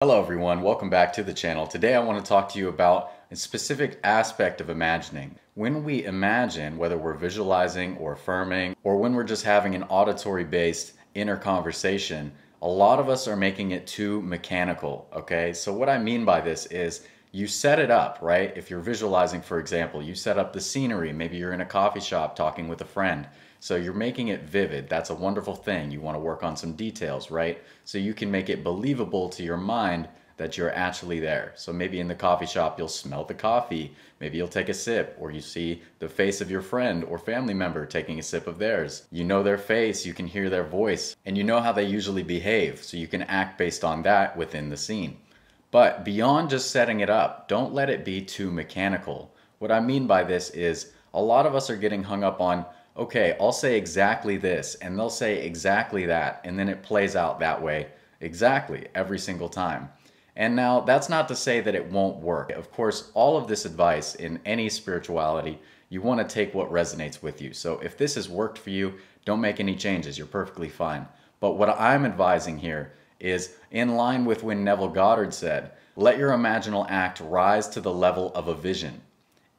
Hello everyone, welcome back to the channel. Today I want to talk to you about a specific aspect of imagining. When we imagine, whether we're visualizing or affirming, or when we're just having an auditory based inner conversation, a lot of us are making it too mechanical, okay? So what I mean by this is you set it up, right? If you're visualizing, for example, you set up the scenery. Maybe you're in a coffee shop talking with a friend. So you're making it vivid. That's a wonderful thing. You want to work on some details, right? So you can make it believable to your mind that you're actually there. So maybe in the coffee shop, you'll smell the coffee. Maybe you'll take a sip, or you see the face of your friend or family member taking a sip of theirs. You know their face, you can hear their voice, and you know how they usually behave. So you can act based on that within the scene. But beyond just setting it up, don't let it be too mechanical. What I mean by this is a lot of us are getting hung up on, okay, I'll say exactly this, and they'll say exactly that, and then it plays out that way exactly every single time. And now that's not to say that it won't work. Of course, all of this advice in any spirituality, you want to take what resonates with you. So if this has worked for you, don't make any changes. You're perfectly fine. But what I'm advising here is in line with when Neville Goddard said, let your imaginal act rise to the level of a vision.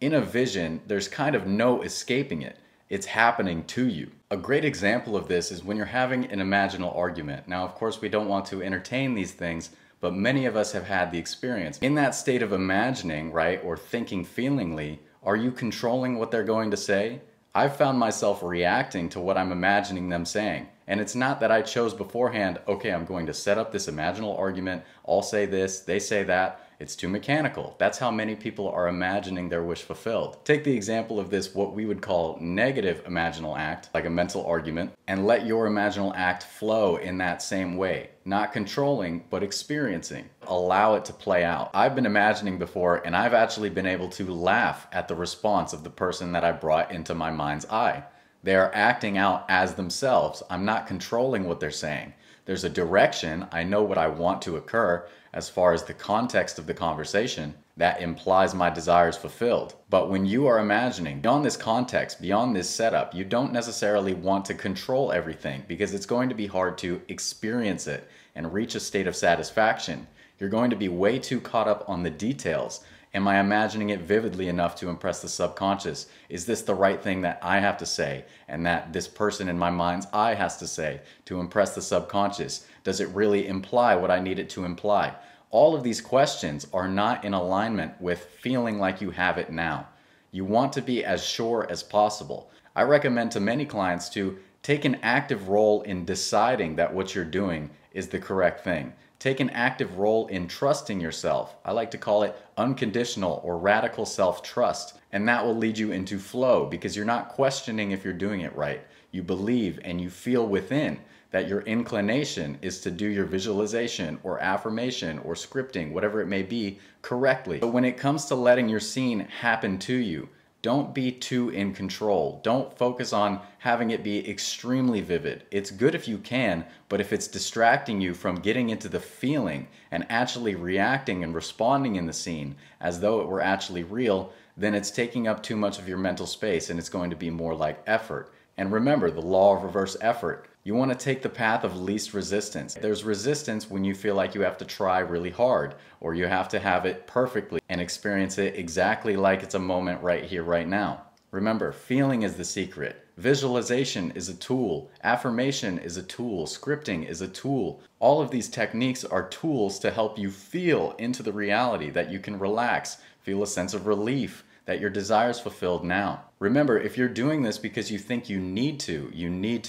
In a vision, there's kind of no escaping it. It's happening to you. A great example of this is when you're having an imaginal argument. Now, of course, we don't want to entertain these things, but many of us have had the experience. In that state of imagining, right, or thinking feelingly, are you controlling what they're going to say? I've found myself reacting to what I'm imagining them saying. And it's not that I chose beforehand, okay, I'm going to set up this imaginal argument, I'll say this, they say that. It's too mechanical. That's how many people are imagining their wish fulfilled. Take the example of this, what we would call negative imaginal act, like a mental argument, and let your imaginal act flow in that same way. Not controlling, but experiencing. Allow it to play out. I've been imagining before, and I've actually been able to laugh at the response of the person that I brought into my mind's eye. They are acting out as themselves. I'm not controlling what they're saying. There's a direction. I know what I want to occur as far as the context of the conversation that implies my desires fulfilled. But when you are imagining beyond this context, beyond this setup, you don't necessarily want to control everything because it's going to be hard to experience it and reach a state of satisfaction. You're going to be way too caught up on the details. Am I imagining it vividly enough to impress the subconscious? Is this the right thing that I have to say and that this person in my mind's eye has to say to impress the subconscious? Does it really imply what I need it to imply? All of these questions are not in alignment with feeling like you have it now. You want to be as sure as possible. I recommend to many clients to take an active role in deciding that what you're doing is the correct thing. Take an active role in trusting yourself. I like to call it unconditional or radical self-trust. And that will lead you into flow because you're not questioning if you're doing it right. You believe and you feel within that your inclination is to do your visualization or affirmation or scripting, whatever it may be, correctly. But when it comes to letting your scene happen to you, don't be too in control. Don't focus on having it be extremely vivid. It's good if you can, but if it's distracting you from getting into the feeling and actually reacting and responding in the scene as though it were actually real, then it's taking up too much of your mental space and it's going to be more like effort. And remember the law of reverse effort. You want to take the path of least resistance. There's resistance when you feel like you have to try really hard or you have to have it perfectly and experience it exactly like it's a moment right here, right now. Remember, feeling is the secret. Visualization is a tool. Affirmation is a tool. Scripting is a tool. All of these techniques are tools to help you feel into the reality that you can relax, feel a sense of relief, that your desires fulfilled now. Remember, if you're doing this because you think you need to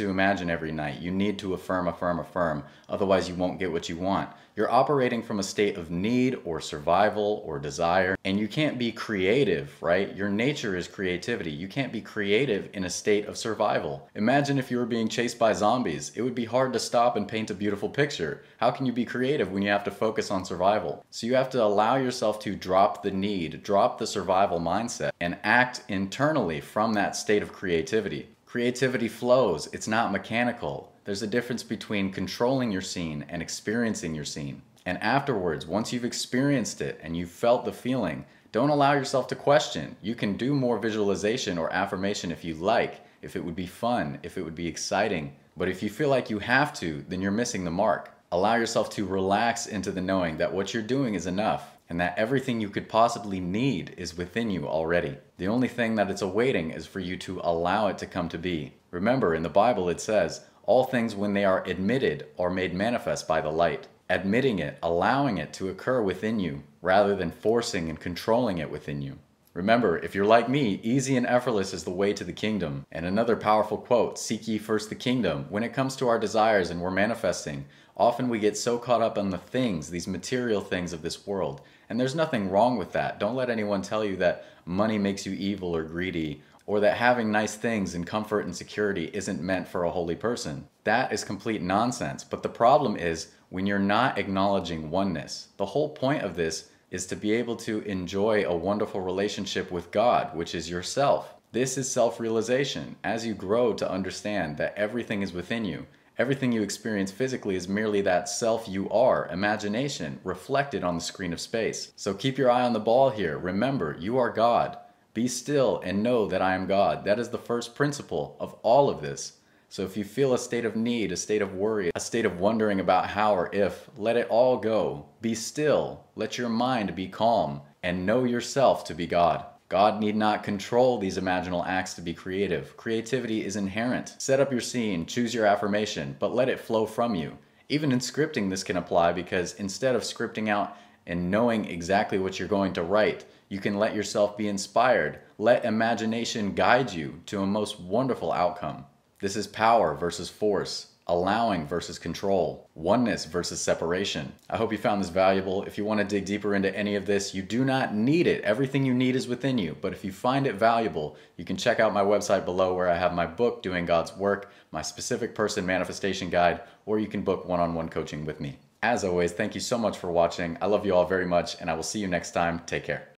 imagine every night, you need to affirm, affirm, affirm, otherwise you won't get what you want. You're operating from a state of need or survival or desire, and you can't be creative, right? Your nature is creativity. You can't be creative in a state of survival. Imagine if you were being chased by zombies. It would be hard to stop and paint a beautiful picture. How can you be creative when you have to focus on survival? So you have to allow yourself to drop the need, drop the survival mindset, and act internally from that state of creativity. Creativity flows. It's not mechanical. There's a difference between controlling your scene and experiencing your scene. And afterwards, once you've experienced it and you've felt the feeling, don't allow yourself to question. You can do more visualization or affirmation if you like, if it would be fun, if it would be exciting. But if you feel like you have to, then you're missing the mark. Allow yourself to relax into the knowing that what you're doing is enough and that everything you could possibly need is within you already. The only thing that it's awaiting is for you to allow it to come to be. Remember, in the Bible it says, all things when they are admitted are made manifest by the light. Admitting it, allowing it to occur within you, rather than forcing and controlling it within you. Remember, if you're like me, easy and effortless is the way to the kingdom. And another powerful quote, seek ye first the kingdom. When it comes to our desires and we're manifesting, often we get so caught up on the things, these material things of this world. And there's nothing wrong with that. Don't let anyone tell you that money makes you evil or greedy, or that having nice things and comfort and security isn't meant for a holy person. That is complete nonsense. But the problem is when you're not acknowledging oneness. The whole point of this is to be able to enjoy a wonderful relationship with God, which is yourself. This is self-realization. As you grow to understand that everything is within you, everything you experience physically is merely that self you are, imagination, reflected on the screen of space. So keep your eye on the ball here. Remember, you are God. Be still and know that I am God. That is the first principle of all of this. So if you feel a state of need, a state of worry, a state of wondering about how or if, let it all go. Be still, let your mind be calm, and know yourself to be God. God need not control these imaginal acts to be creative. Creativity is inherent. Set up your scene, choose your affirmation, but let it flow from you. Even in scripting this can apply because instead of scripting out and knowing exactly what you're going to write, you can let yourself be inspired. Let imagination guide you to a most wonderful outcome. This is power versus force, allowing versus control, oneness versus separation. I hope you found this valuable. If you want to dig deeper into any of this, you do not need it. Everything you need is within you. But if you find it valuable, you can check out my website below where I have my book, Doing God's Work, my specific person manifestation guide, or you can book one-on-one coaching with me. As always, thank you so much for watching. I love you all very much, and I will see you next time. Take care.